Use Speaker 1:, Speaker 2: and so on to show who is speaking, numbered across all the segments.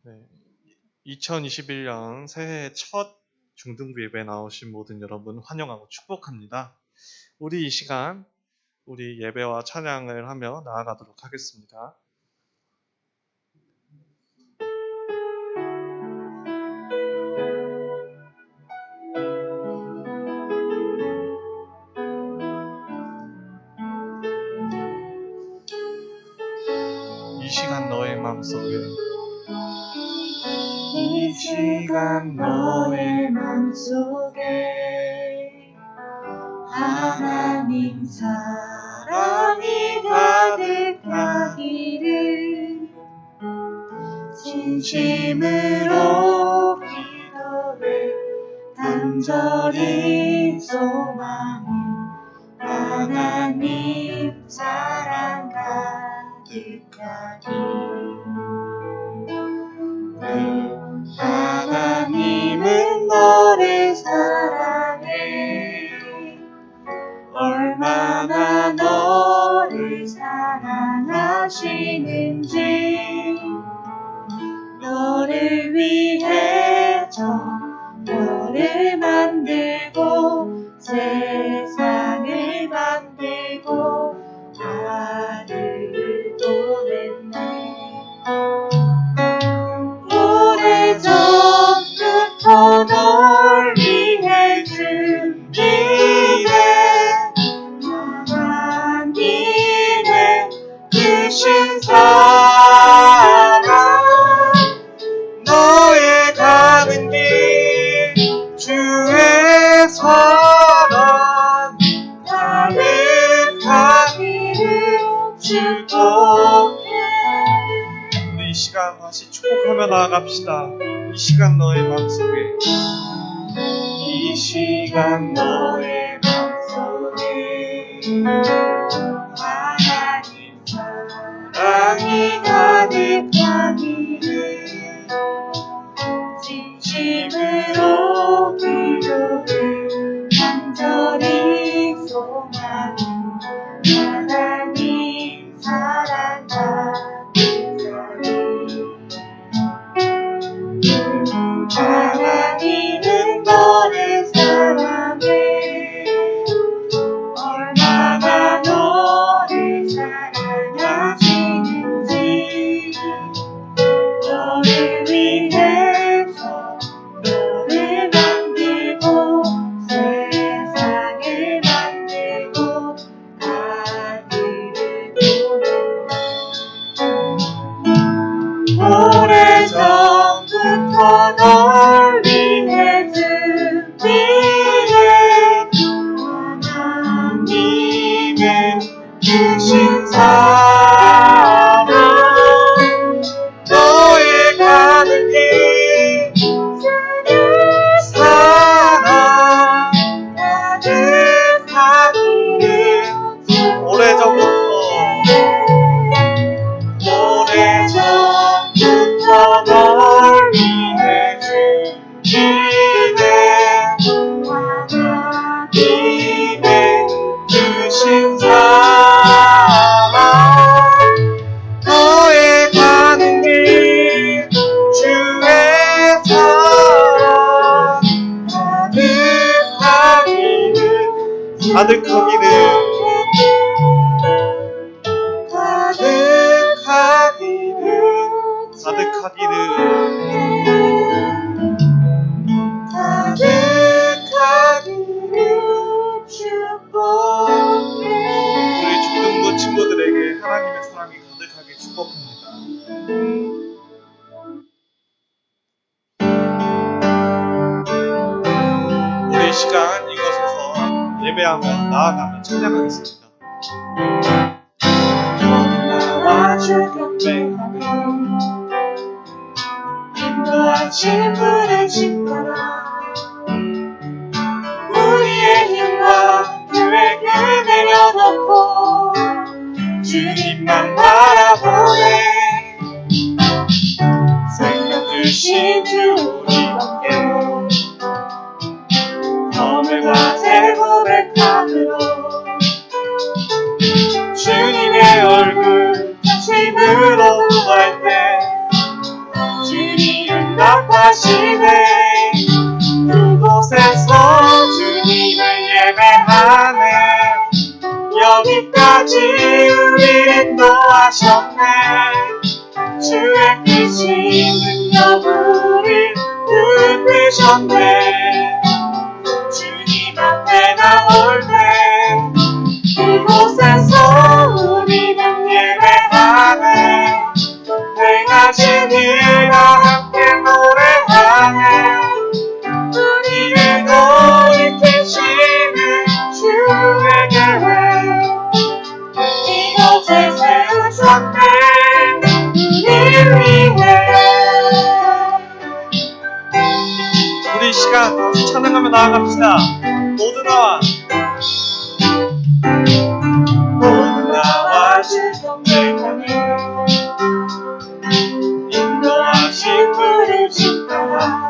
Speaker 1: 네, 2021년 새해 첫 중등부 예배 나오신 모든 여러분 환영하고 축복합니다. 우리 이 시간 우리 예배와 찬양을 하며 나아가도록 하겠습니다. 이 시간 너의 마음속에
Speaker 2: 이 시간 너의 맘속에 하나님 사랑이 가득하기를 진심으로 기도해 간절히 소망해 하나님 사랑 가득하기를. 하나님은 너를 사랑해 얼마나 너를 사랑하시는지 너를 위해 너를 만들고 세상을 만들고 아들을 보냈네. 오래전부터 널 위해 준비해 하나님의 주신 사랑 너의 가는 길 주의 사랑 가득하기를 축복해.
Speaker 1: 우리 이 시간 다시 축복하며 나아갑시다. 이 시간 너의 마음속에
Speaker 2: 이 시간 너의 맘속에 하나님 사랑이 가득하기를 진심으로 기도해 간절히 소망해 하나님 사랑 하나님은 너를 사랑해 얼마나 너를 사랑하시는지 너를 위해서 너를 만들고 세상을 만들고 아들을 보냈네. 오래전부터 널 위해 준비해 하나님의 주신 사랑 너의 가는 길 사랑 가득하기를 오래전부터 널 위해 준비해 하나님의 주신 사랑 너의 가는 길 주의 사랑 가득하기를 축복해.
Speaker 1: 우리 중등부 친구들에게 하나님의 사랑이 가득하게 축복합니다. 우리 이 시간 이곳에서 예배하며 나아가며 찬양하겠습니다.
Speaker 2: 나와 주 곁에 가면 인도하신 불을 심어라 우리의 힘과 계획을 내려놓고 주님만 바라보네 생명 주신 주 우리 함께 검을과 새 고백함으로 주님의 얼굴 힘으로 구할 때 주님 합하시네 그곳에서 주님을 예배하네 여기까지 우리를 인도하셨네 주의 크신 능력으로 붙드셨네 주님 앞에 나올 때 이곳에서 우리는 예배하네 행하신 일과 함께 노래하네 우리를 돌이키시는 주의 계획 이곳에 세우셨네 우리를 위해
Speaker 1: 우리 이 시간 다시 찬양하며 나아갑시다. 모두 나와
Speaker 2: 실성백하네 인도하신 부르심 따라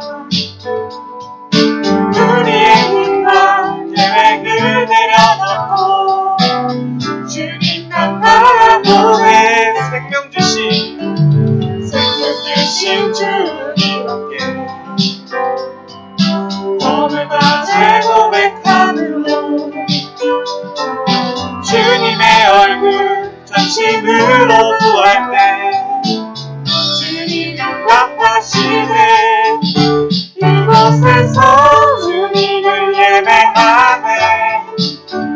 Speaker 2: 우리의 힘과 계획을 내려놓고 주님만 바라보네
Speaker 1: 생명 주신
Speaker 2: 주님께 오늘과 제 고백함으로 주님의 얼굴 전심으로 구할 때 주님은 답하시네 이곳에서 주님을 예배하네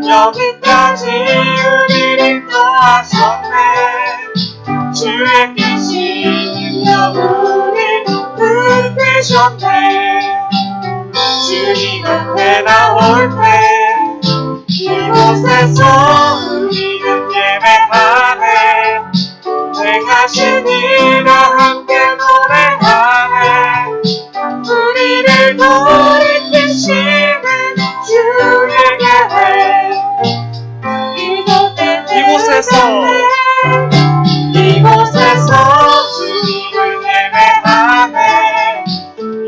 Speaker 2: 여기까지 우리를 인도하셨네 주의 크신 능력으로 붙드셨네 주님 앞에 나올 때 이곳에서 우리는 예배하네 행하신 일과 함께 노래하네 우리를 돌이키시는 주의 계획 이곳에서 주님을 예배하네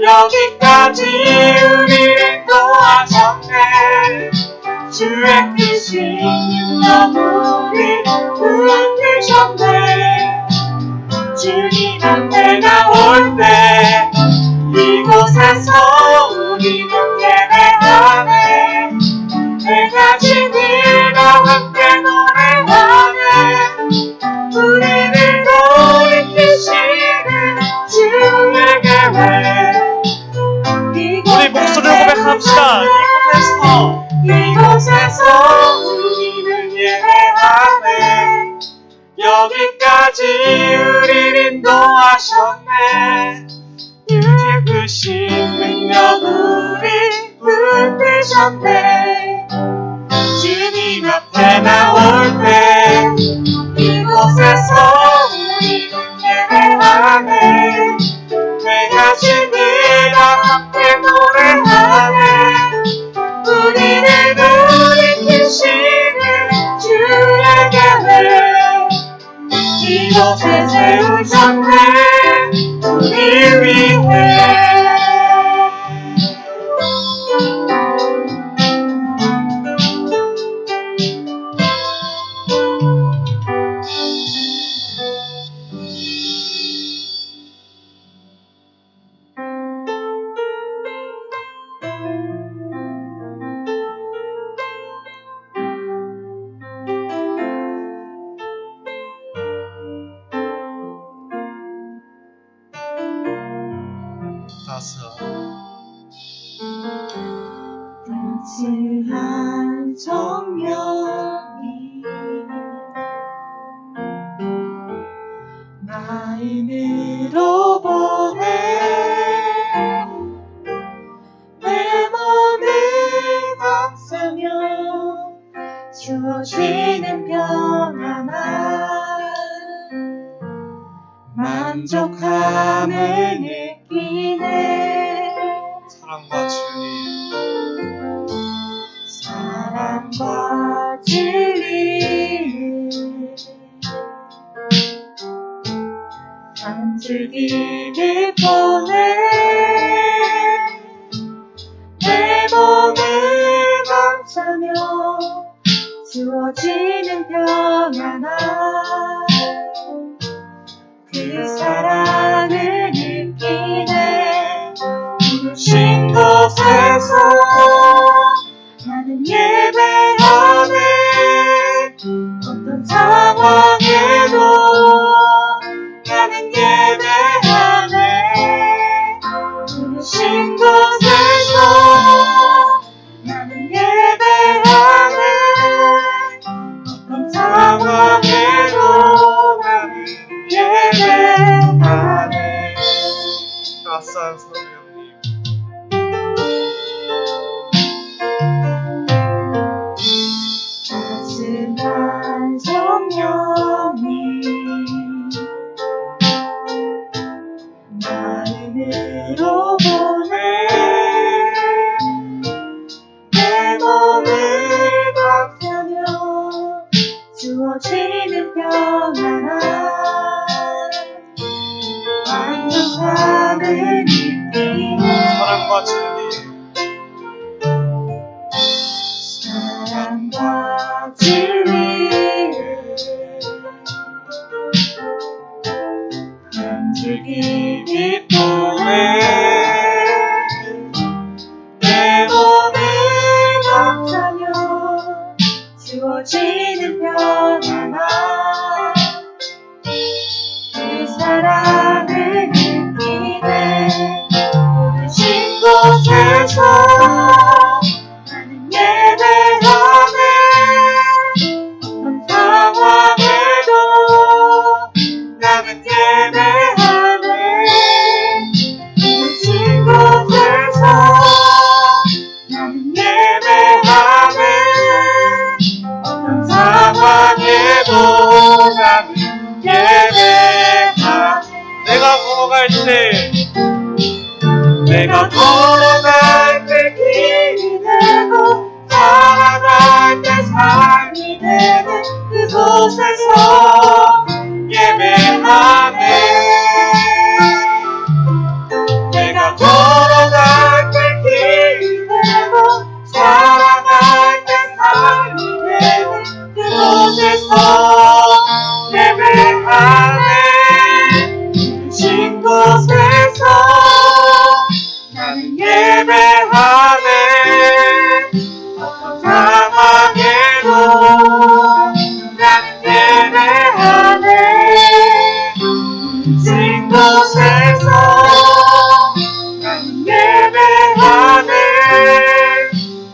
Speaker 2: 여기까지 우리를 인도하셨네 주의 크신 능력으로 붙드셨네 주님 앞에 나올 때 이곳에서 우리는 예배하네 행하신 일과 함께 노래하네 우리를 돌이키시는 주의 계획
Speaker 1: 우리 목소리로 고백합시다.
Speaker 2: 이곳에서 우리는 예배하네 여기까지 우리를 인도하셨네 주의 크신 능력으로 붙드셨네 주님 앞에 나올 때 이곳에서 우리는 예배하네 행하신 일과 함께 노래하네 우리를 돌이키시는 주의 계획 이곳에 세우셨네 우리 위해 따스한 정령이 마음으로 보내 내 몸을 감싸며 주어지는 평안함 만족함을 느끼네
Speaker 1: 사랑과 진리
Speaker 2: 사랑과 진리를 한 줄기를 보내 내 몸을 감싸며 주어지는 평안함 그 사랑을 느끼네 이 기쁨에 내 몸을 감싸며 주어지는 편안함 그 사랑을 느끼네 부르신 곳에서 나는 예배하네 어떤 상황에도 나는 예배하네 부르신 곳에서 나는 예배하네 어떤 상황에도 나는 예배하네
Speaker 1: 내가 걸어갈 때
Speaker 2: 내가 걸어갈 때 길이 되고 살아갈 때 삶이 되는 그곳에서 예배하네 내가 걸어갈 때 길이 되고 살아갈 때 삶이 되는 그곳에서 예배하네 신 곳에서 나는 예배하네 어떤 상황에도 나는 예배하네 신 곳에서 나는 예배하네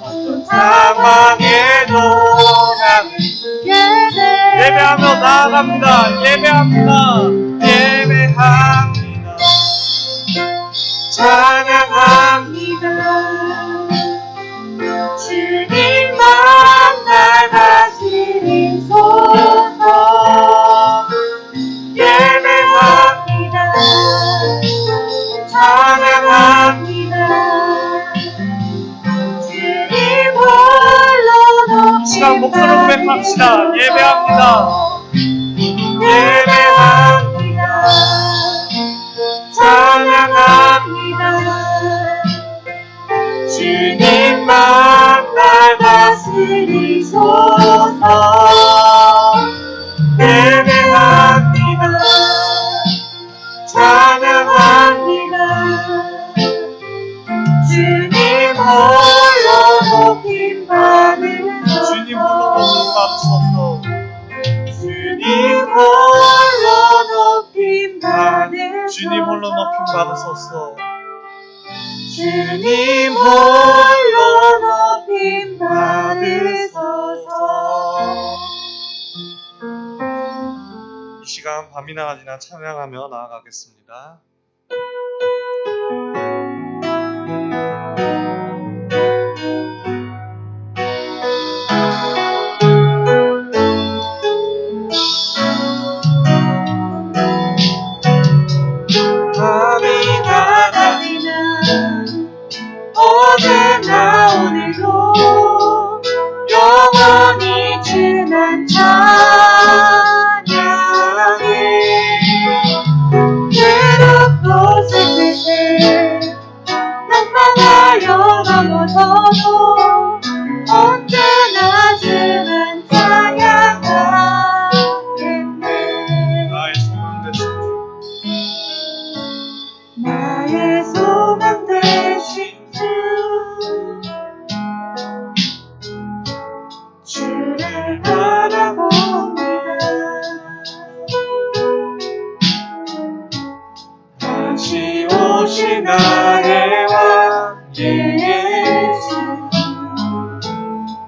Speaker 2: 어떤 상황에도 나는
Speaker 1: 예배하며 나아갑니다. 예배합니다. 예배합니다.
Speaker 2: 찬양합니다 주님만 날 다스리소서 예배합니다 찬양합니다 주님 홀로
Speaker 1: 시간 목소리로 고백합시다. 예배합니다.
Speaker 2: 예배합니다 찬양합니다 주님만 날 다스리소서 예배합니다 찬양합니다 주님 홀로 높임 받으소서
Speaker 1: 주님 홀로 높임 받으소서.
Speaker 2: 주님 홀로 높임 받으소서
Speaker 1: 주님 홀로 높임 받으소서.
Speaker 2: 주님 홀로 높임 받으소서
Speaker 1: 이 시간 밤이나 낮이나 찬양하며 나아가겠습니다.
Speaker 2: 밤이나 낮이나 어제나 오늘도 영원히 주만 찬양해 괴롭고 슬플 때 낙망하여 넘어져도 언제나 주만 찬양하겠네
Speaker 1: 나의 소망 되신
Speaker 2: 나의 소망 되신 주 주를 바라봅니다 다시 오실 나의 왕 예수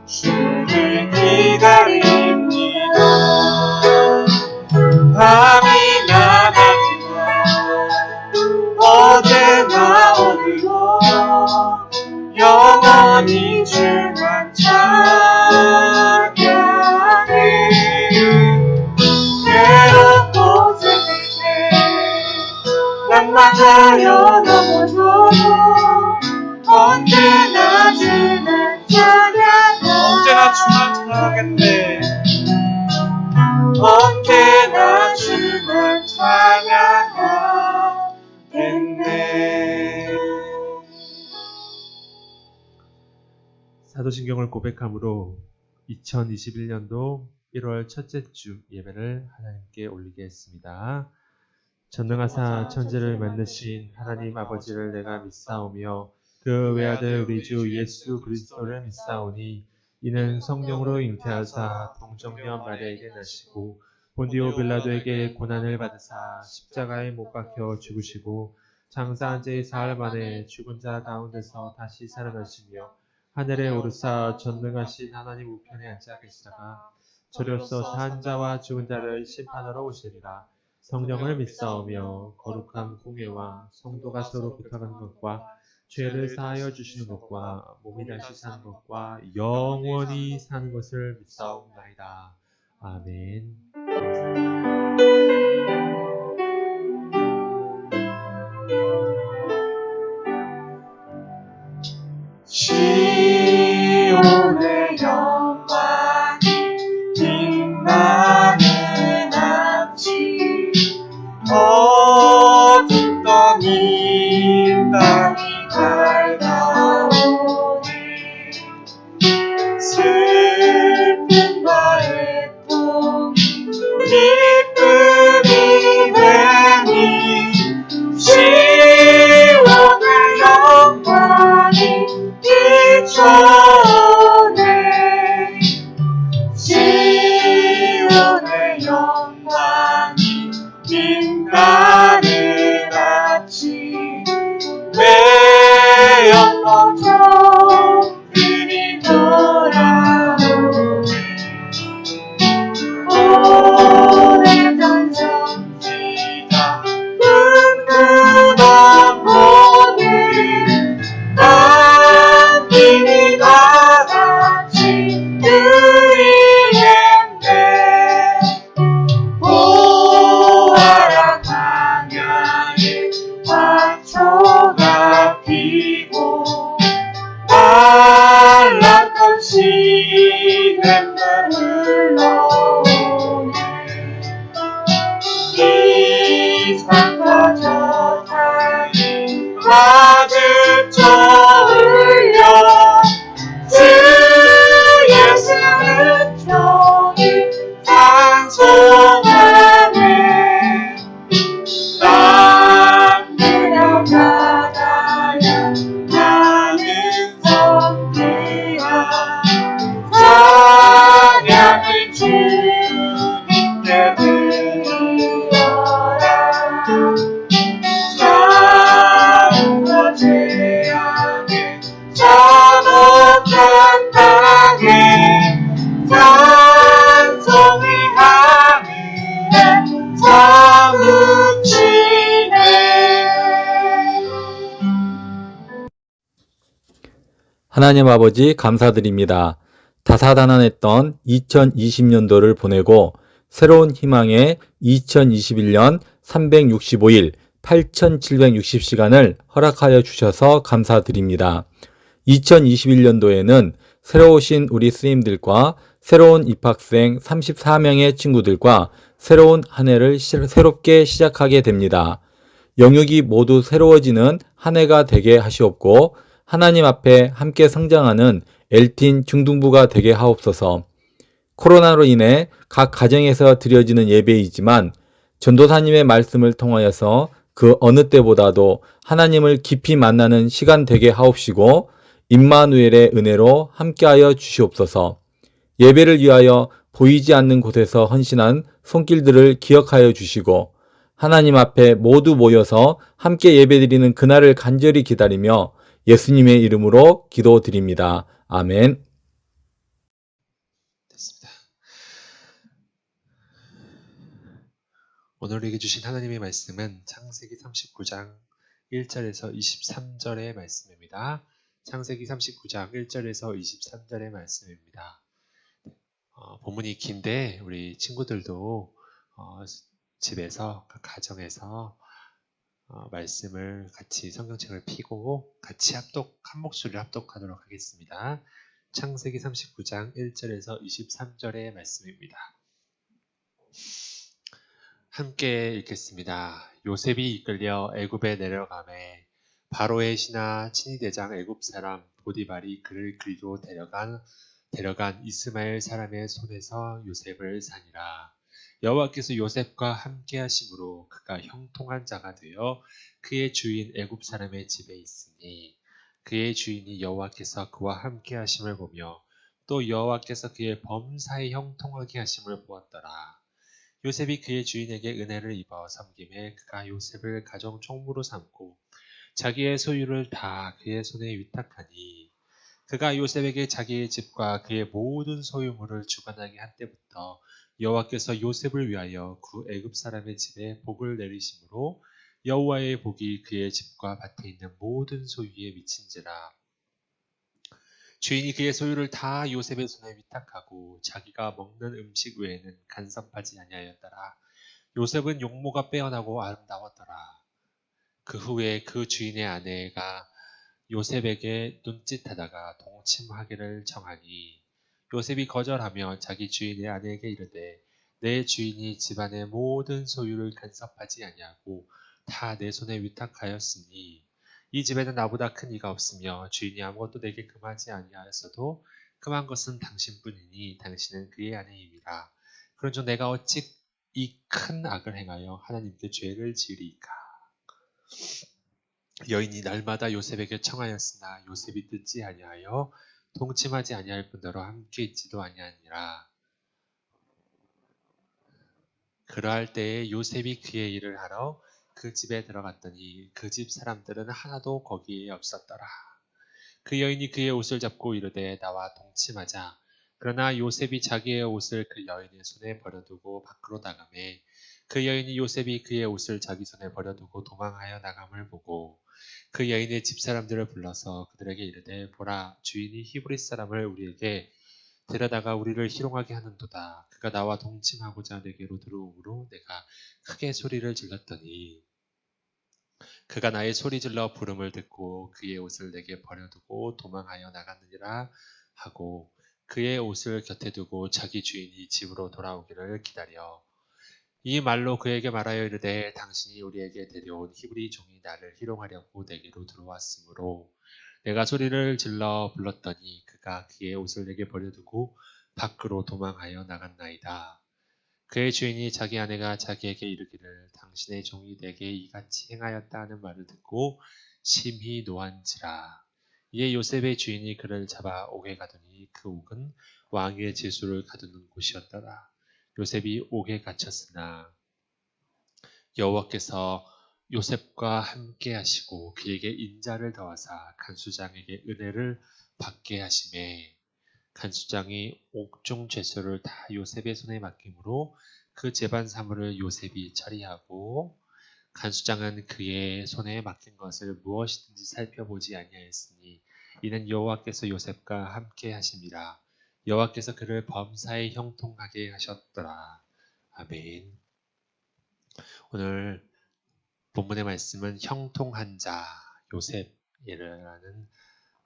Speaker 2: 주를 기다립니다 밤이나 낮이나 어제나 오늘도 영원히 주만 찬양해 괴롭고 슬플 때 낭만하여 넘어져도 언제나 주만 찬양하겠네
Speaker 1: 언제나 주만 찬양하겠네.
Speaker 2: 언제나 주만 찬양하겠네
Speaker 3: 사도신경을 고백함으로 2021년도 1월 첫째 주 예배를 하나님께 올리겠습니다. 전능하사 천지를 만드신 하나님 아버지를 내가 믿사오며 그 외아들 우리 주 예수 그리스도를 믿사오니 이는 성령으로 잉태하사 동정녀 마리아에게 나시고 본디오 빌라도에게 고난을 받으사 십자가에 못 박혀 죽으시고 장사한 지 사흘 만에 죽은 자 가운데서 다시 살아나시며 하늘에 오르사 전능하신 하나님 우편에 앉아 계시다가 저로서 산 자와 죽은 자를 심판하러 오시리라. 성령을 믿사오며 거룩한 공예와 성도가 서로 부탁하는 것과 죄를 사하여 주시는 것과 몸이 다시 사는 것과 영원히 사는 것을 믿사옵나이다. 아멘.
Speaker 2: 시온의 영광이 빛나는 아침 어둡던 이 땅이 밝아오니 슬픔과 애통 기쁨이 되니 시온의 영광이 비춰내 시온의 영광이 빛나는 아침 외연봉 종들이 돌아오네 오래전 정치자 꿈꾸던 모든 남기니 다같이 누리겠네 보아라 광야에 화초가 피고 말랐던 시냇물 흘러오네 이 산과 저 사이 마주쳐 흘려 주 예수는 종일 찬송하네 땅들여 바다여 나는 성대야 찬양을 주님께 드리어라 자은과 죄악에 자못한 땅에 찬송이 하늘에 사무치네
Speaker 4: 하나님 아버지 감사드립니다. 다사다난했던 2020년도를 보내고 새로운 희망의 2021년 365일 8760시간을 허락하여 주셔서 감사드립니다. 2021년도에는 새로 오신 우리 스님들과 새로운 입학생 34명의 친구들과 새로운 한 해를 새롭게 시작하게 됩니다. 영육이 모두 새로워지는 한 해가 되게 하시옵고 하나님 앞에 함께 성장하는 엘틴 중등부가 되게 하옵소서. 코로나로 인해 각 가정에서 드려지는 예배이지만 전도사님의 말씀을 통하여서 그 어느 때보다도 하나님을 깊이 만나는 시간 되게 하옵시고 임마누엘의 은혜로 함께하여 주시옵소서. 예배를 위하여 보이지 않는 곳에서 헌신한 손길들을 기억하여 주시고 하나님 앞에 모두 모여서 함께 예배드리는 그날을 간절히 기다리며 예수님의 이름으로 기도드립니다. 아멘.
Speaker 5: 됐습니다. 오늘 우리에게 주신 하나님의 말씀은 창세기 39장 1절에서 23절의 말씀입니다. 창세기 39장 1절에서 23절의 말씀입니다. 본문이 긴데 우리 친구들도 집에서 각 가정에서 말씀을 같이 성경책을 펴고 같이 한 목소리를 합독하도록 하겠습니다. 창세기 39장 1절에서 23절의 말씀입니다. 함께 읽겠습니다. 요셉이 이끌려 애굽에 내려가매 바로의 신하 친위대장 애굽 사람 보디발이 그를 그리로 데려간 이스마엘 사람의 손에서 요셉을 사니라. 여호와께서 요셉과 함께 하심으로 그가 형통한 자가 되어 그의 주인 애굽 사람의 집에 있으니 그의 주인이 여호와께서 그와 함께 하심을 보며 또 여호와께서 그의 범사에 형통하게 하심을 보았더라. 요셉이 그의 주인에게 은혜를 입어 섬김에 그가 요셉을 가정 총무로 삼고 자기의 소유를 다 그의 손에 위탁하니 그가 요셉에게 자기의 집과 그의 모든 소유물을 주관하게 한 때부터 여호와께서 요셉을 위하여 그 애굽 사람의 집에 복을 내리심으로 여호와의 복이 그의 집과 밭에 있는 모든 소유에 미친지라. 주인이 그의 소유를 다 요셉의 손에 위탁하고 자기가 먹는 음식 외에는 간섭하지 아니하였더라. 요셉은 용모가 빼어나고 아름다웠더라. 그 후에 그 주인의 아내가 요셉에게 눈짓하다가 동침하기를 청하니 요셉이 거절하며 자기 주인의 아내에게 이르되 내 주인이 집안의 모든 소유를 간섭하지 아니하고 다 내 손에 위탁하였으니 이 집에는 나보다 큰 이가 없으며 주인이 아무것도 내게 금하지 아니하였어도 금한 것은 당신뿐이니 당신은 그의 아내임이라. 그런즉 내가 어찌 이 큰 악을 행하여 하나님께 죄를 지으리이까. 여인이 날마다 요셉에게 청하였으나 요셉이 듣지 아니하여 동침하지 아니할 뿐더러 함께 있지도 아니하니라. 그러할 때에 요셉이 그의 일을 하러 그 집에 들어갔더니 그 집 사람들은 하나도 거기에 없었더라. 그 여인이 그의 옷을 잡고 이르되 나와 동침하자. 그러나 요셉이 자기의 옷을 그 여인의 손에 버려두고 밖으로 나가매 그 여인이 요셉이 그의 옷을 자기 손에 버려두고 도망하여 나감을 보고 그 여인의 집사람들을 불러서 그들에게 이르되 보라 주인이 히브리 사람을 우리에게 데려다가 우리를 희롱하게 하는도다. 그가 나와 동침하고자 내게로 들어오므로 내가 크게 소리를 질렀더니 그가 나의 소리질러 부름을 듣고 그의 옷을 내게 버려두고 도망하여 나갔느니라 하고 그의 옷을 곁에 두고 자기 주인이 집으로 돌아오기를 기다려 이 말로 그에게 말하여 이르되 당신이 우리에게 데려온 히브리 종이 나를 희롱하려고 내게로 들어왔으므로 내가 소리를 질러 불렀더니 그가 그의 옷을 내게 버려두고 밖으로 도망하여 나갔나이다. 그의 주인이 자기 아내가 자기에게 이르기를 당신의 종이 내게 이같이 행하였다 하는 말을 듣고 심히 노한지라. 이에 요셉의 주인이 그를 잡아 옥에 가두니 그 옥은 왕위의 제수를 가두는 곳이었더라. 요셉이 옥에 갇혔으나 여호와께서 요셉과 함께 하시고 그에게 인자를 더하사 간수장에게 은혜를 받게 하시매 간수장이 옥중 죄수를 다 요셉의 손에 맡김으로 그 재반 사물을 요셉이 처리하고 간수장은 그의 손에 맡긴 것을 무엇이든지 살펴보지 아니하였으니 이는 여호와께서 요셉과 함께 하심이라. 여호와께서 그를 범사에 형통하게 하셨더라. 아멘. 오늘 본문의 말씀은 형통한 자 요셉이라는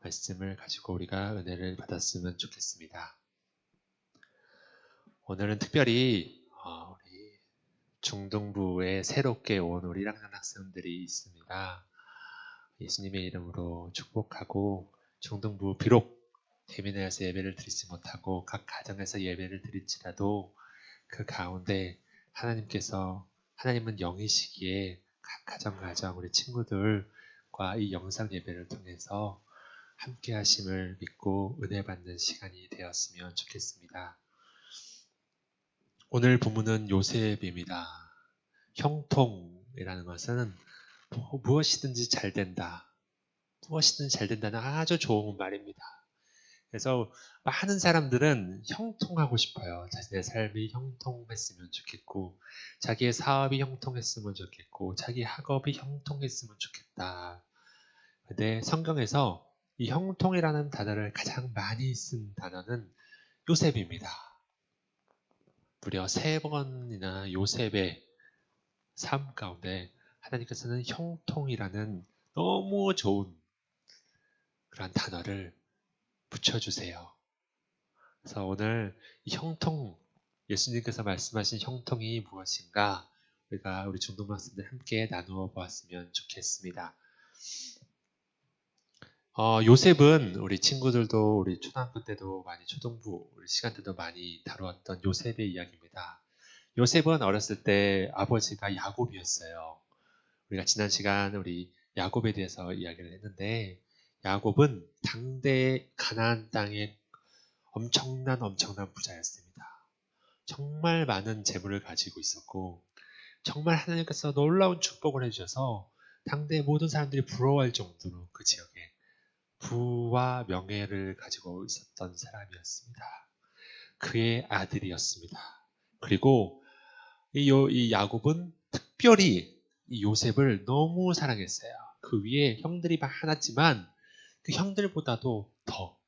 Speaker 5: 말씀을 가지고 우리가 은혜를 받았으면 좋겠습니다. 오늘은 특별히 우리 중등부에 새롭게 온 우리 1학년 학생들이 있습니다. 예수님의 이름으로 축복하고 중등부 비록 대면에서 예배를 드리지 못하고 각 가정에서 예배를 드릴지라도 그 가운데 하나님은 영이시기에 각 가정 우리 친구들과 이 영상 예배를 통해서 함께 하심을 믿고 은혜 받는 시간이 되었으면 좋겠습니다. 오늘 본문은 요셉입니다. 형통이라는 것은 무엇이든지 잘 된다. 무엇이든지 잘 된다는 아주 좋은 말입니다. 그래서 많은 사람들은 형통하고 싶어요. 자신의 삶이 형통했으면 좋겠고 자기의 사업이 형통했으면 좋겠고 자기 학업이 형통했으면 좋겠다. 근데 성경에서 이 형통이라는 단어를 가장 많이 쓴 단어는 요셉입니다. 무려 3번이나 요셉의 삶 가운데 하나님께서는 형통이라는 너무 좋은 그런 단어를 붙여주세요. 그래서 오늘 이 형통, 예수님께서 말씀하신 형통이 무엇인가 우리 중등학생들 함께 나누어 보았으면 좋겠습니다. 요셉은 우리 친구들도 우리 초등학교 때도 많이 초등부 우리 시간 때도 많이 다루었던 요셉의 이야기입니다. 요셉은 어렸을 때 아버지가 야곱이었어요. 우리가 지난 시간 우리 야곱에 대해서 이야기를 했는데 야곱은 당대 가나안 땅의 엄청난 부자였습니다. 정말 많은 재물을 가지고 있었고 정말 하나님께서 놀라운 축복을 해주셔서 당대 모든 사람들이 부러워할 정도로 그 지역에 부와 명예를 가지고 있었던 사람이었습니다. 그의 아들이었습니다. 그리고 이 야곱은 특별히 이 요셉을 너무 사랑했어요. 그 위에 형들이 많았지만 그 형들보다도 더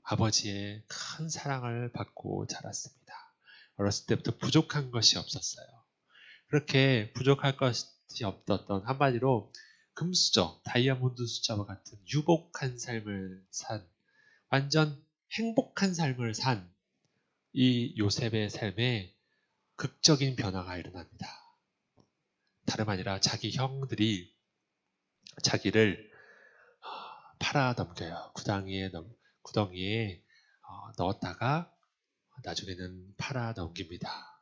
Speaker 5: 아버지의 큰 사랑을 받고 자랐습니다. 어렸을 때부터 부족한 것이 없었어요. 그렇게 부족할 것이 없었던 한마디로 금수저, 다이아몬드 수저와 같은 유복한 삶을 산 완전 행복한 삶을 산 이 요셉의 삶에 극적인 변화가 일어납니다. 다름 아니라 자기 형들이 자기를 팔아넘겨요. 구덩이에 넣었다가 나중에는 팔아넘깁니다.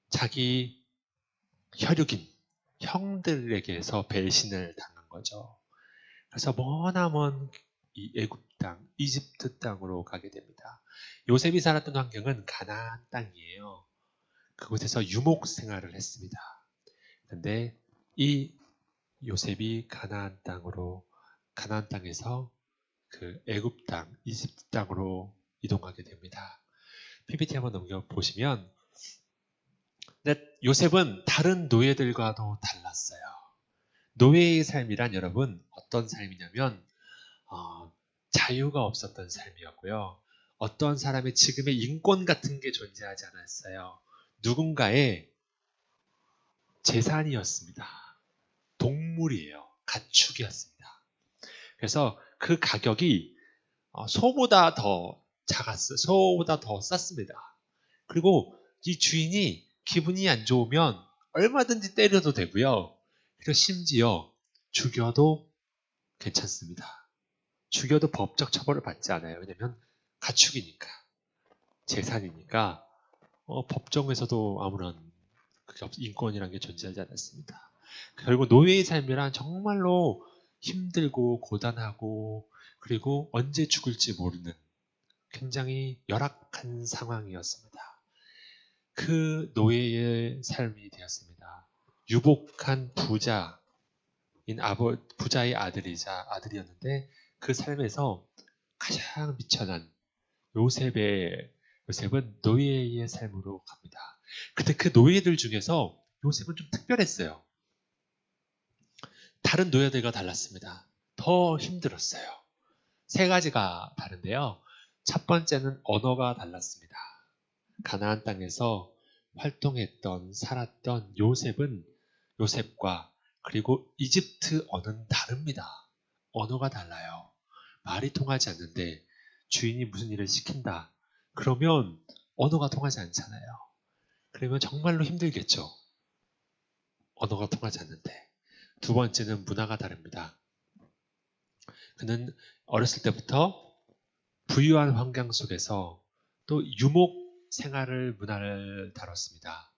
Speaker 5: 자기 혈육인 형들에게서 배신을 당한 거죠. 그래서 머나먼 이 애굽 땅, 이집트 땅으로 가게 됩니다. 요셉이 살았던 환경은 가나안 땅이에요. 그곳에서 유목 생활을 했습니다. 그런데 이 요셉이 가나안 땅에서 그 애굽 땅, 이집트 땅으로 이동하게 됩니다. PPT 한번 넘겨 보시면, 근데 요셉은 다른 노예들과도 달랐어요. 노예의 삶이란 여러분 어떤 삶이냐면 자유가 없었던 삶이었고요. 어떤 사람의 지금의 인권 같은 게 존재하지 않았어요. 누군가의 재산이었습니다. 동물이에요. 가축이었습니다. 그래서 그 가격이 소보다 더 작았어요. 소보다 더 쌌습니다. 그리고 이 주인이 기분이 안 좋으면 얼마든지 때려도 되고요. 그리고 심지어 죽여도 괜찮습니다. 죽여도 법적 처벌을 받지 않아요. 왜냐하면 가축이니까, 재산이니까 법정에서도 아무런 인권이라는 게 존재하지 않았습니다. 결국 노예의 삶이란 정말로 힘들고 고단하고 그리고 언제 죽을지 모르는 굉장히 열악한 상황이었습니다. 그 노예의 삶이 되었습니다. 유복한 부자의 아들이었는데 그 삶에서 가장 미천한 요셉은 노예의 삶으로 갑니다. 근데 그 노예들 중에서 요셉은 좀 특별했어요. 다른 노예들과 달랐습니다. 더 힘들었어요. 세 가지가 다른데요. 첫 번째는 언어가 달랐습니다. 가나안 땅에서 살았던 요셉과 그리고 이집트 언어는 다릅니다. 언어가 달라요. 말이 통하지 않는데 주인이 무슨 일을 시킨다. 그러면 언어가 통하지 않잖아요. 그러면 정말로 힘들겠죠. 언어가 통하지 않는데. 두 번째는 문화가 다릅니다. 그는 어렸을 때부터 부유한 환경 속에서 또 유목 문화를 다뤘습니다.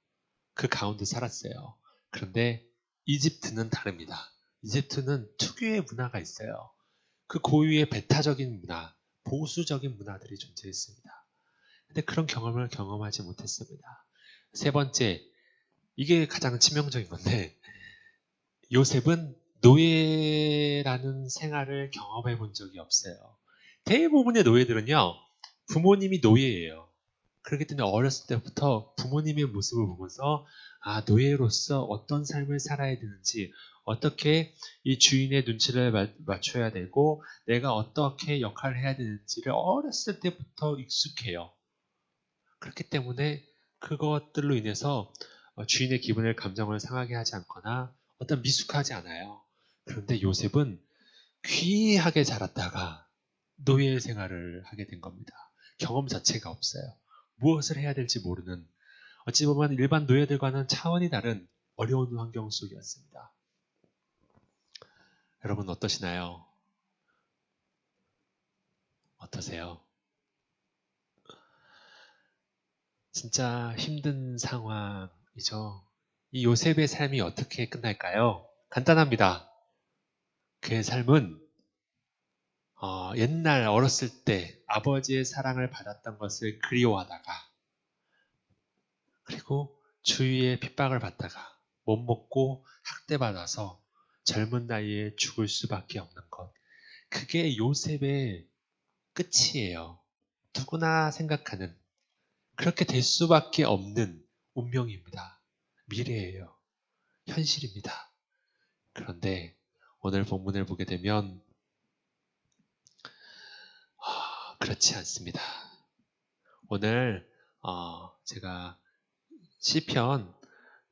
Speaker 5: 그 가운데 살았어요. 그런데 이집트는 다릅니다. 이집트는 특유의 문화가 있어요. 그 고유의 배타적인 문화, 보수적인 문화들이 존재했습니다. 근데 그런 경험을 경험하지 못했습니다. 세 번째, 이게 가장 치명적인 건데 요셉은 노예라는 생활을 경험해 본 적이 없어요. 대부분의 노예들은요, 부모님이 노예예요. 그렇기 때문에 어렸을 때부터 부모님의 모습을 보면서 노예로서 어떤 삶을 살아야 되는지, 어떻게 이 주인의 눈치를 맞춰야 되고 내가 어떻게 역할을 해야 되는지를 어렸을 때부터 익숙해요. 그렇기 때문에 그것들로 인해서 주인의 감정을 상하게 하지 않거나 어떤 미숙하지 않아요. 그런데 요셉은 귀하게 자랐다가 노예 생활을 하게 된 겁니다. 경험 자체가 없어요. 무엇을 해야 될지 모르는, 어찌 보면 일반 노예들과는 차원이 다른 어려운 환경 속이었습니다. 여러분 어떠시나요? 어떠세요? 진짜 힘든 상황이죠. 이 요셉의 삶이 어떻게 끝날까요? 간단합니다. 그의 삶은 옛날 어렸을 때 아버지의 사랑을 받았던 것을 그리워하다가 그리고 주위의 핍박을 받다가 못 먹고 학대받아서 젊은 나이에 죽을 수밖에 없는 것. 그게 요셉의 끝이에요. 누구나 생각하는 그렇게 될 수밖에 없는 운명입니다. 미래예요. 현실입니다. 그런데 오늘 본문을 보게 되면 그렇지 않습니다. 오늘 제가 시편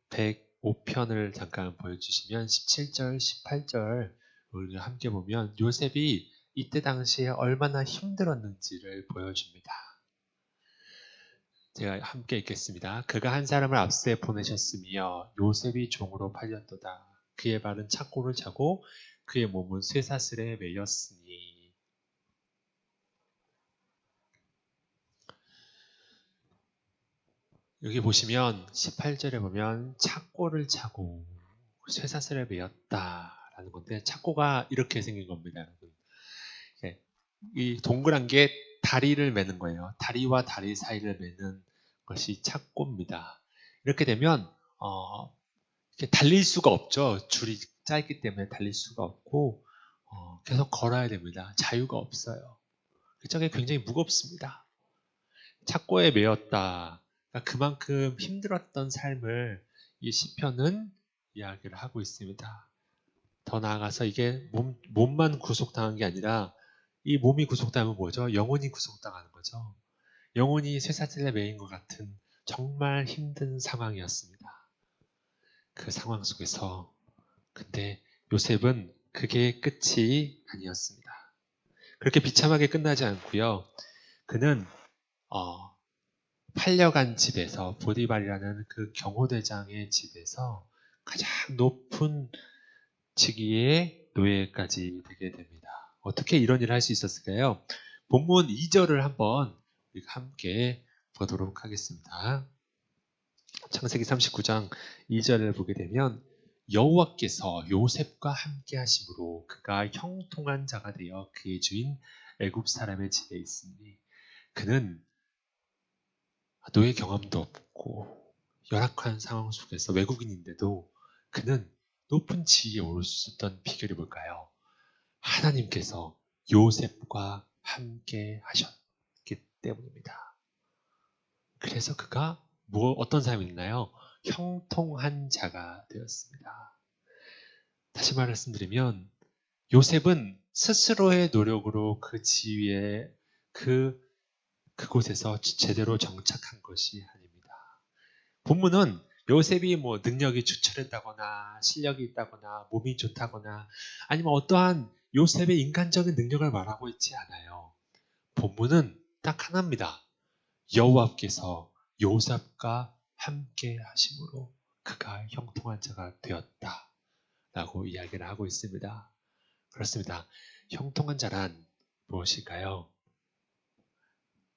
Speaker 5: 105편을 잠깐 보여주시면 17절, 18절 우리가 함께 보면 요셉이 이때 당시에 얼마나 힘들었는지를 보여줍니다. 제가 함께 읽겠습니다. 그가 한 사람을 앞세 보내셨으며 요셉이 종으로 팔렸도다. 그의 발은 착고를 차고 그의 몸은 쇠사슬에 매였으니. 여기 보시면 18절에 보면 착고를 차고 쇠사슬에 매였다라는 건데 착고가 이렇게 생긴 겁니다. 여러분. 이 동그란 게 다리를 매는 거예요. 다리와 다리 사이를 매는 것이 착고입니다. 이렇게 되면 이렇게 달릴 수가 없죠. 줄이 짧기 때문에 달릴 수가 없고 계속 걸어야 됩니다. 자유가 없어요. 그쪽에 굉장히 무겁습니다. 착고에 매였다. 그러니까 그만큼 힘들었던 삶을 이 시편은 이야기를 하고 있습니다. 더 나아가서 이게 몸만 구속당한 게 아니라 이 몸이 구속당하면 뭐죠? 영혼이 구속당하는 거죠. 영혼이 쇠사슬에 매인 것 같은 정말 힘든 상황이었습니다. 그 상황 속에서 근데 요셉은 그게 끝이 아니었습니다. 그렇게 비참하게 끝나지 않고요. 그는 팔려간 집에서 보디발이라는 그 경호대장의 집에서 가장 높은 직위의 노예까지 되게 됩니다. 어떻게 이런 일을 할 수 있었을까요? 본문 2절을 한번 우리가 함께 보도록 하겠습니다. 창세기 39장 2절을 보게 되면 여호와께서 요셉과 함께 하심으로 그가 형통한 자가 되어 그의 주인 애굽 사람의 집에 있으니 그는 노예 경험도 없고 열악한 상황 속에서 외국인인데도 그는 높은 지위에 오를 수 있었던 비결이 뭘까요? 하나님께서 요셉과 함께 하셨기 때문입니다. 그래서 그가 어떤 사람이 있나요? 형통한 자가 되었습니다. 다시 말씀드리면 요셉은 스스로의 노력으로 그 지위에 그곳에서 제대로 정착한 것이 아닙니다. 본문은 요셉이 능력이 추출했다거나 실력이 있다거나 몸이 좋다거나 아니면 어떠한 요셉의 인간적인 능력을 말하고 있지 않아요. 본문은 딱 하나입니다. 여호와께서 요셉과 함께 하심으로 그가 형통한 자가 되었다 라고 이야기를 하고 있습니다. 그렇습니다. 형통한 자란 무엇일까요?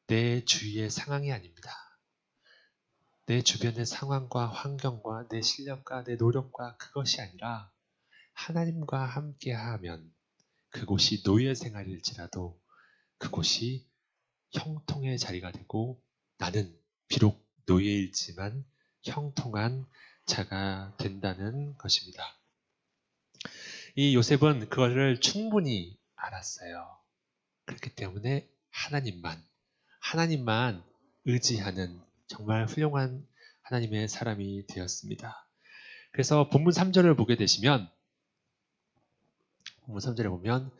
Speaker 5: 내 주위의 상황이 아닙니다. 내 주변의 상황과 환경과 내 실력과 내 노력과 그것이 아니라 하나님과 함께하면 그곳이 노예 생활일지라도 그곳이 형통의 자리가 되고 나는 비록 노예이지만 형통한 자가 된다는 것입니다. 이 요셉은 그것을 충분히 알았어요. 그렇기 때문에 하나님만 의지하는 정말 훌륭한 하나님의 사람이 되었습니다. 그래서 본문 3절을 보게 되시면 본문 3절에 보면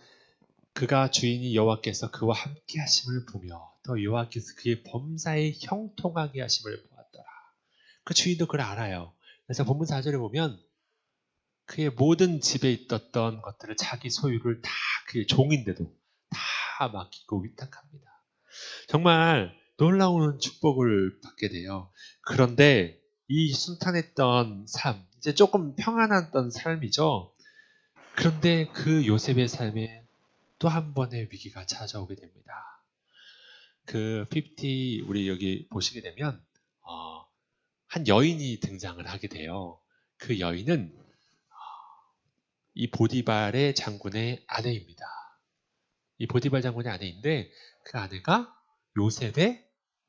Speaker 5: 그가 주인이 여호와께서 그와 함께 하심을 보며 또 여호와께서 그의 범사에 형통하게 하심을 보았더라. 그 주인도 그걸 알아요. 그래서 본문 4절에 보면 그의 모든 집에 있었던 것들을 자기 소유를 다 그의 종인데도 다 맡기고 위탁합니다. 정말 놀라운 축복을 받게 돼요. 그런데 이 순탄했던 삶, 이제 조금 평안했던 삶이죠. 그런데 그 요셉의 삶에 또 한 번의 위기가 찾아오게 됩니다. 그 50 우리 여기 보시게 되면 한 여인이 등장을 하게 돼요. 그 여인은 이 보디발의 장군의 아내입니다. 이 보디발 장군의 아내인데 그 아내가 요셉의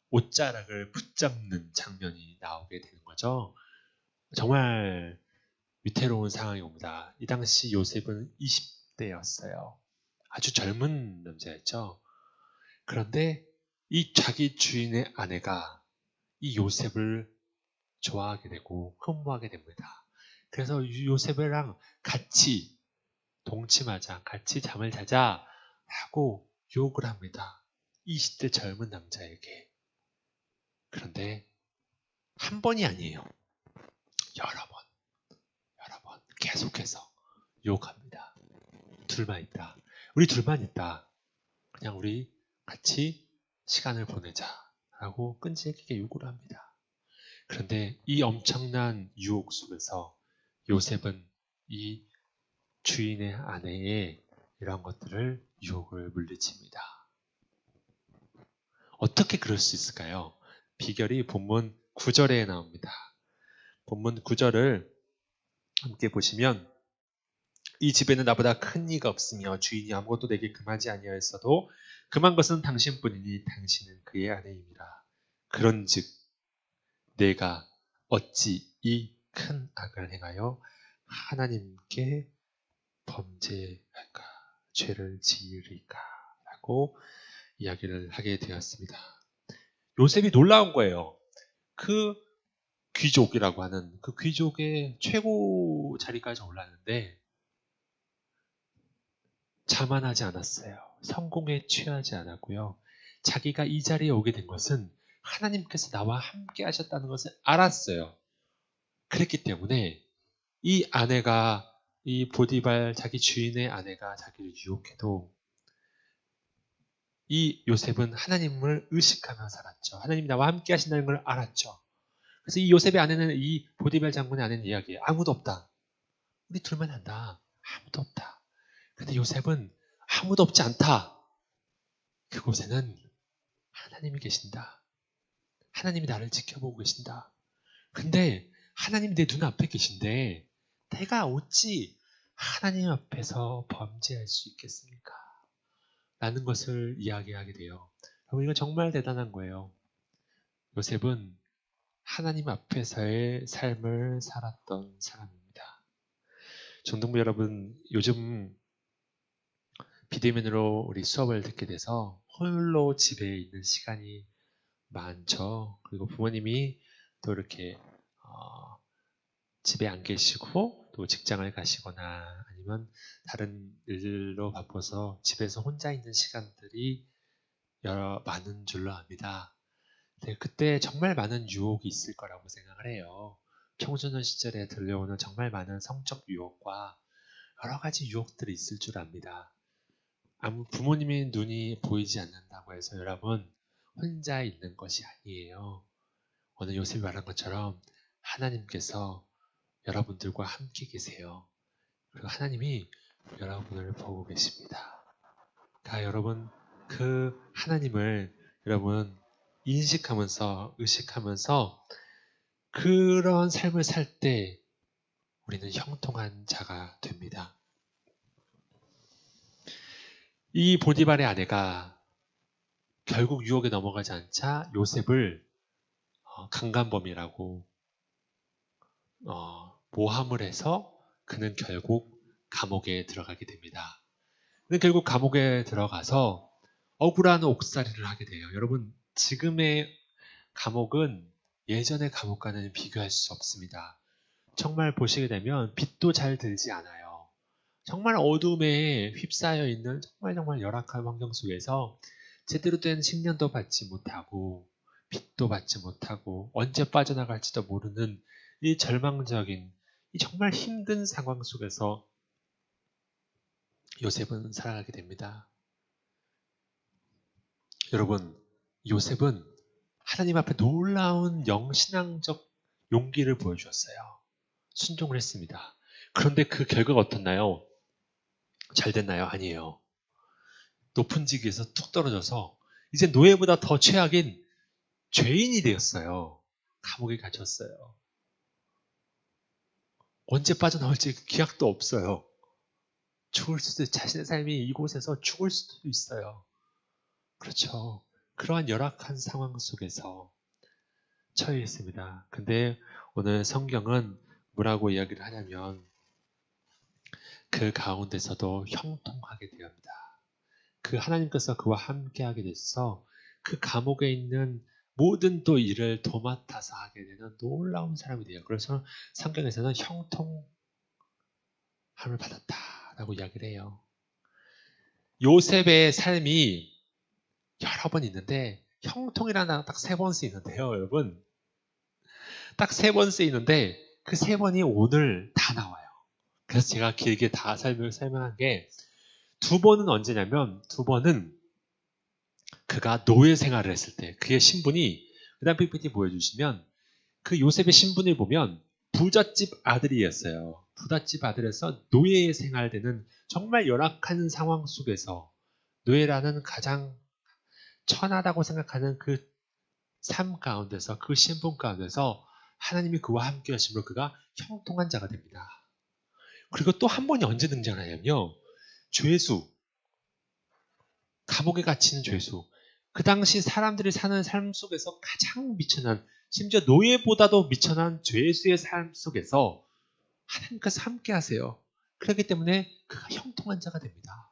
Speaker 5: 옷자락을 붙잡는 장면이 나오게 되는 거죠. 정말 위태로운 상황이 옵니다. 이 당시 요셉은 20대였어요. 아주 젊은 남자였죠. 그런데 이 자기 주인의 아내가 이 요셉을 좋아하게 되고 흠모하게 됩니다. 그래서 요셉이랑 같이 동침하자, 같이 잠을 자자 라고 유혹을 합니다. 20대 젊은 남자에게. 그런데 한 번이 아니에요. 여러 번 계속해서 유혹합니다. 둘만 있다. 우리 둘만 있다. 그냥 우리 같이 시간을 보내자 라고 끈질기게 요구를 합니다. 그런데 이 엄청난 유혹 속에서 요셉은 이 주인의 아내의 이런 것들을 유혹을 물리칩니다. 어떻게 그럴 수 있을까요? 비결이 본문 9절에 나옵니다. 본문 9절을 함께 보시면 이 집에는 나보다 큰 이가 없으며 주인이 아무것도 내게 금하지 아니하였어도 금한 것은 당신뿐이니 당신은 그의 아내임이라. 그런즉 내가 어찌 이 큰 악을 행하여 하나님께 범죄할까, 죄를 지으리까 라고 이야기를 하게 되었습니다. 요셉이 놀라운 거예요. 그 귀족이라고 하는 그 귀족의 최고 자리까지 올랐는데 자만하지 않았어요. 성공에 취하지 않았고요. 자기가 이 자리에 오게 된 것은 하나님께서 나와 함께 하셨다는 것을 알았어요. 그랬기 때문에 이 아내가, 이 보디발 자기 주인의 아내가 자기를 유혹해도 이 요셉은 하나님을 의식하며 살았죠. 하나님이 나와 함께 하신다는 걸 알았죠. 그래서 이 요셉의 아내는 이 보디발 장군의 아내는 이야기해요. 아무도 없다. 우리 둘만 한다. 아무도 없다. 근데 요셉은 아무도 없지 않다. 그곳에는 하나님이 계신다. 하나님이 나를 지켜보고 계신다. 근데 하나님이 내 눈앞에 계신데 내가 어찌 하나님 앞에서 범죄할 수 있겠습니까? 라는 것을 이야기하게 돼요. 여러분, 이건 정말 대단한 거예요. 요셉은 하나님 앞에서의 삶을 살았던 사람입니다. 정동부 여러분, 요즘 비대면으로 우리 수업을 듣게 돼서 홀로 집에 있는 시간이 많죠. 그리고 부모님이 또 이렇게 집에 안 계시고 또 직장을 가시거나 아니면 다른 일로 바빠서 집에서 혼자 있는 시간들이 많은 줄로 압니다. 네, 그때 정말 많은 유혹이 있을 거라고 생각을 해요. 청소년 시절에 들려오는 정말 많은 성적 유혹과 여러 가지 유혹들이 있을 줄 압니다. 부모님의 눈이 보이지 않는다고 해서 여러분 혼자 있는 것이 아니에요. 오늘 요셉이 말한 것처럼 하나님께서 여러분들과 함께 계세요. 그리고 하나님이 여러분을 보고 계십니다. 여러분 그 하나님을 여러분 인식하면서 의식하면서 그런 삶을 살 때 우리는 형통한 자가 됩니다. 이 보디발의 아내가 결국 유혹에 넘어가지 않자 요셉을 강간범이라고 모함을 해서 그는 결국 감옥에 들어가게 됩니다. 그는 결국 감옥에 들어가서 억울한 옥살이를 하게 돼요. 여러분, 지금의 감옥은 예전의 감옥과는 비교할 수 없습니다. 정말 보시게 되면 빛도 잘 들지 않아요. 정말 어둠에 휩싸여 있는 정말 열악한 환경 속에서 제대로 된 식량도 받지 못하고 빛도 받지 못하고 언제 빠져나갈지도 모르는 이 절망적인 이 정말 힘든 상황 속에서 요셉은 살아가게 됩니다. 여러분, 요셉은 하나님 앞에 놀라운 영신앙적 용기를 보여주었어요. 순종을 했습니다. 그런데 그 결과가 어떻나요? 잘 됐나요? 아니에요. 높은 직위에서 툭 떨어져서 이제 노예보다 더 최악인 죄인이 되었어요. 감옥에 갇혔어요. 언제 빠져나올지 기약도 없어요. 죽을 수도, 자신의 삶이 이곳에서 죽을 수도 있어요. 그렇죠. 그러한 열악한 상황 속에서 처해 있습니다. 근데 오늘 성경은 뭐라고 이야기를 하냐면 그 가운데서도 형통하게 되었다. 그 하나님께서 그와 함께하게 됐어 그 감옥에 있는 모든 또 일을 도맡아서 하게 되는 놀라운 사람이 돼요. 그래서 성경에서는 형통함을 받았다라고 이야기를 해요. 요셉의 삶이 여러 번 있는데 형통이라는 단어 딱 3번 쓰이는데요, 여러분. 딱 3번 쓰이는데 그 3번이 오늘 다 나와요. 그래서 제가 길게 다 설명한 게 2번은 언제냐면 2번은 그가 노예 생활을 했을 때 그의 신분이 그 다음 PPT 보여주시면 그 요셉의 신분을 보면 부잣집 아들이었어요. 부잣집 아들에서 노예 생활되는 정말 열악한 상황 속에서 노예라는 가장 천하다고 생각하는 그 삶 가운데서 그 신분 가운데서 하나님이 그와 함께 하심으로 그가 형통한 자가 됩니다. 그리고 또 한 번이 언제 등장하냐면요. 죄수, 감옥에 갇힌 죄수. 그 당시 사람들이 사는 삶 속에서 가장 미천한, 심지어 노예보다도 미천한 죄수의 삶 속에서 하나님께서 함께 하세요. 그렇기 때문에 그가 형통한 자가 됩니다.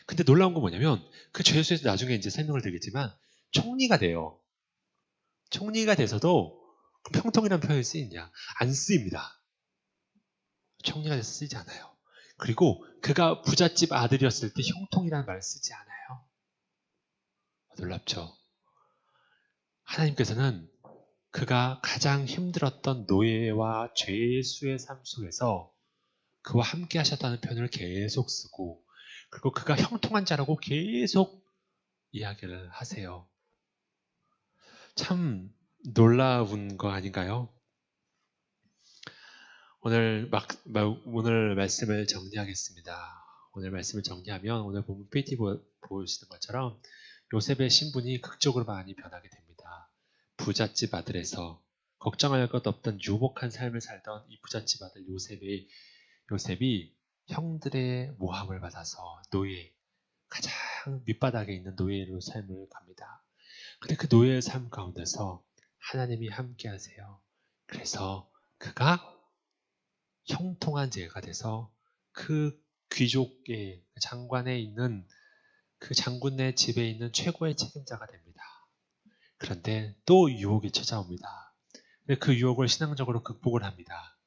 Speaker 5: 근데 놀라운 건 뭐냐면 그 죄수에서 나중에 이제 설명을 드리겠지만 총리가 돼요. 총리가 돼서도 형통이라는 표현이 쓰이냐? 안 쓰입니다. 총리가 돼서 쓰이지 않아요. 그리고 그가 부잣집 아들이었을 때 형통이라는 말을 쓰지 않아요. 놀랍죠? 하나님께서는 그가 가장 힘들었던 노예와 죄수의 삶 속에서 그와 함께 하셨다는 표현을 계속 쓰고 그리고 그가 형통한 자라고 계속 이야기를 하세요. 참 놀라운 거 아닌가요? 오늘 말씀을 정리하겠습니다. 오늘 말씀을 정리하면 오늘 보면 PT 보여주시는 것처럼 요셉의 신분이 극적으로 많이 변하게 됩니다. 부잣집 아들에서 걱정할 것 없던 유복한 삶을 살던 이 부잣집 아들 요셉이 형들의 모함을 받아서 노예, 가장 밑바닥에 있는 노예로 삶을 갑니다. 근데 그 노예의 삶 가운데서 하나님이 함께 하세요. 그래서 그가 형통한 제가 돼서 그 귀족의 장관에 있는 그 장군의 집에 있는 최고의 책임자가 됩니다. 그런데 또 유혹이 찾아옵니다. 근데 그 유혹을 신앙적으로 극복을 합니다.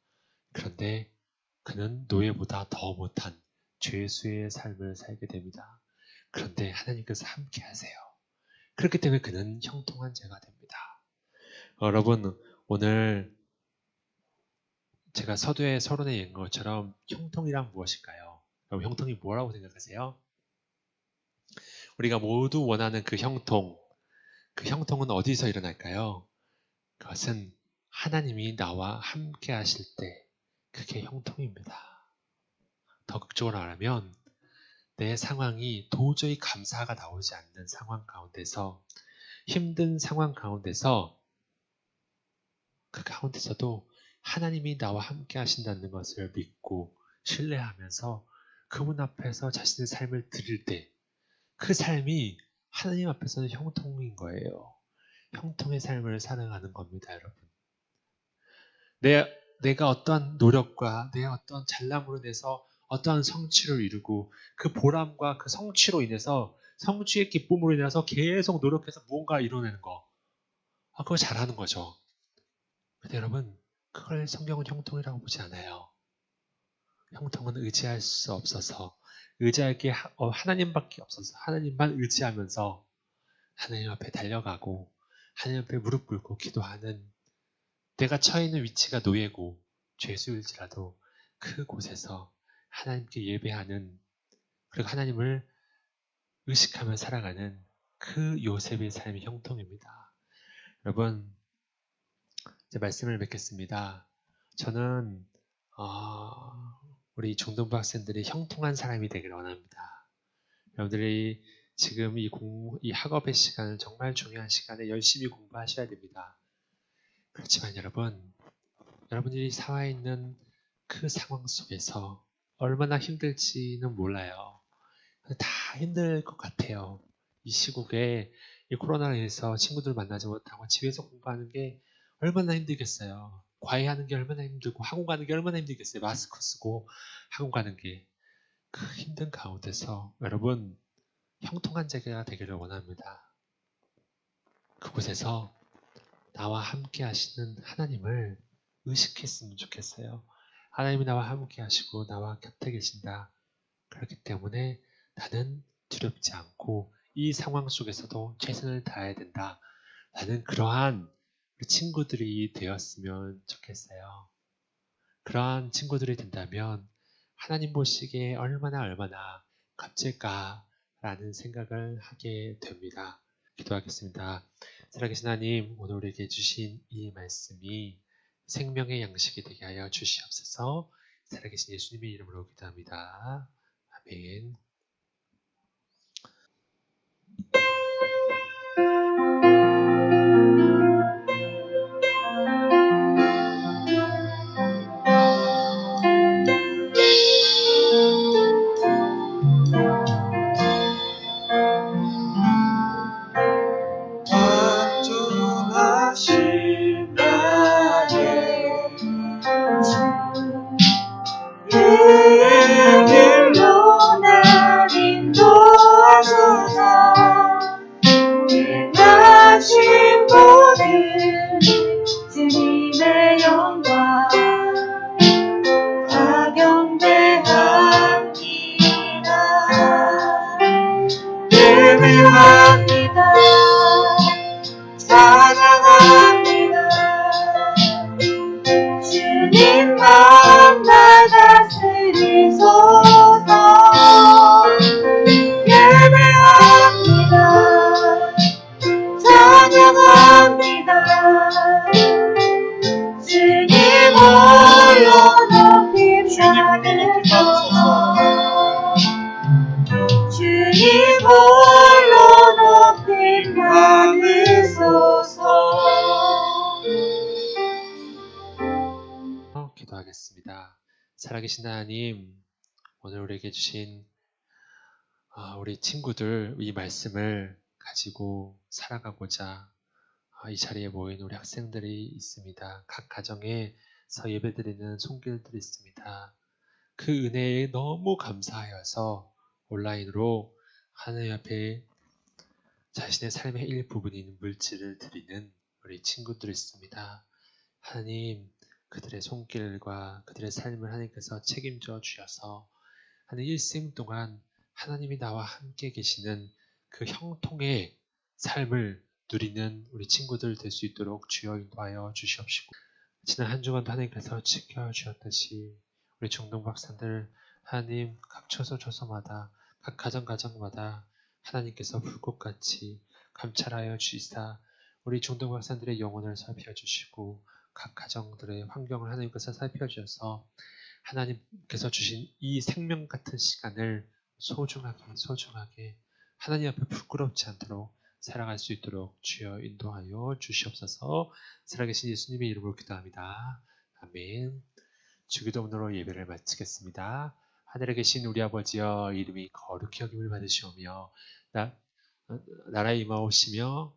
Speaker 5: 그런데 그는 노예보다 더 못한 죄수의 삶을 살게 됩니다. 그런데 하나님께서 함께 하세요. 그렇기 때문에 그는 형통한 자가 됩니다. 여러분, 오늘 제가 서론에 읽은 것처럼 형통이란 무엇일까요? 여러분, 형통이 뭐라고 생각하세요? 우리가 모두 원하는 그 형통은 어디서 일어날까요? 그것은 하나님이 나와 함께 하실 때 그게 형통입니다. 더 극적으로 말하면 내 상황이 도저히 감사가 나오지 않는 상황 가운데서 힘든 상황 가운데서 그 가운데서도 하나님이 나와 함께 하신다는 것을 믿고 신뢰하면서 그분 앞에서 자신의 삶을 드릴 때 그 삶이 하나님 앞에서는 형통인 거예요. 형통의 삶을 살아가는 겁니다, 여러분. 내가 어떠한 노력과 내 어떠한 잘남으로 인해서 어떠한 성취를 이루고 그 보람과 그 성취로 인해서 성취의 기쁨으로 인해서 계속 노력해서 무언가 이뤄내는 거. 그거 잘하는 거죠. 근데 여러분, 그걸 성경은 형통이라고 보지 않아요. 형통은 의지할 수 없어서 의지할 게 하나님밖에 없어서 하나님만 의지하면서 하나님 앞에 달려가고 하나님 앞에 무릎 꿇고 기도하는 내가 처해 있는 위치가 노예고 죄수일지라도 그곳에서 하나님께 예배하는 그리고 하나님을 의식하며 살아가는 그 요셉의 삶이 형통입니다. 여러분, 이제 말씀을 맺겠습니다. 저는 우리 중등부 학생들이 형통한 사람이 되기를 원합니다. 여러분들이 지금 이 학업의 시간은 정말 중요한 시간에 열심히 공부하셔야 됩니다. 그렇지만 여러분들이 살아 있는 그 상황 속에서 얼마나 힘들지는 몰라요. 다 힘들 것 같아요. 이 시국에 이 코로나로 인해서 친구들 만나지 못하고 집에서 공부하는 게 얼마나 힘들겠어요. 과외하는 게 얼마나 힘들고 학원 가는 게 얼마나 힘들겠어요. 마스크 쓰고 학원 가는 게. 그 힘든 가운데서 여러분 형통한 자가 되기를 원합니다. 그곳에서 나와 함께 하시는 하나님을 의식했으면 좋겠어요. 하나님이 나와 함께 하시고 나와 곁에 계신다. 그렇기 때문에 나는 두렵지 않고 이 상황 속에서도 최선을 다해야 된다. 나는 그러한 우리 친구들이 되었으면 좋겠어요. 그러한 친구들이 된다면 하나님 보시기에 얼마나 값질까라는 생각을 하게 됩니다. 기도하겠습니다. 살아계신 하나님, 오늘 우리에게 주신 이 말씀이 생명의 양식이 되게 하여 주시옵소서. 살아계신 예수님의 이름으로 기도합니다. 아멘.
Speaker 2: 완전하신 나의 그 길로 날 인도하소서. 행하신 모든 주님의 영광 박영대합니다. 예배합니다. 찬양합니다. 주님만 날 다스리소서. 예배합니다. 찬양합니다. 주님 홀로 높임 받으소서. 주님 홀로 높임 받으소서.
Speaker 5: 기도하겠습니다. 살아계신 하나님, 오늘 우리에게 주신 우리 친구들 이 말씀을 가지고 살아가고자 이 자리에 모인 우리 학생들이 있습니다. 각 가정에서 예배드리는 손길들이 있습니다. 그 은혜에 너무 감사하여서 온라인으로 하나님 앞에 자신의 삶의 일부분인 물질을 드리는 우리 친구들이 있습니다. 하나님, 그들의 손길과 그들의 삶을 하나님께서 책임져 주셔서 하는 일생 동안 하나님이 나와 함께 계시는 그 형통의 삶을 누리는 우리 친구들 될 수 있도록 주여 인도하여 주시옵시고, 지난 한 주간도 하나님께서 지켜주셨듯이 우리 중동박사들 하나님 각 처소마다 각 가정마다 하나님께서 불꽃같이 감찰하여 주시사 우리 중동박사들의 영혼을 살펴주시고 각 가정들의 환경을 하나님께서 살펴주셔서 하나님께서 주신 이 생명 같은 시간을 소중하게 하나님 앞에 부끄럽지 않도록 살아갈 수 있도록 주여 인도하여 주시옵소서. 살아계신 예수님의 이름으로 기도합니다. 아멘. 주기도문으로 예배를 마치겠습니다. 하늘에 계신 우리 아버지여, 이름이 거룩히 여김을 받으시오며 나라에 임하오시며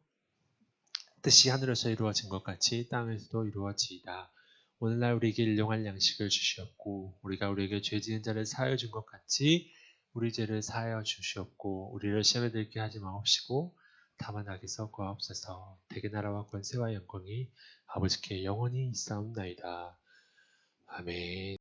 Speaker 5: 뜻이 하늘에서 이루어진 것 같이 땅에서도 이루어지이다. 오늘날 우리에게 일용할 양식을 주시옵고 우리가 우리에게 죄 지은 자를 사하여 준 것 같이 우리 죄를 사하여 주시옵고 우리를 시험에 들게 하지 마옵시고 다만 악에서 구하옵소서. 대개 나라와 권세와 영광이 아버지께 영원히 있사옵나이다. 아멘.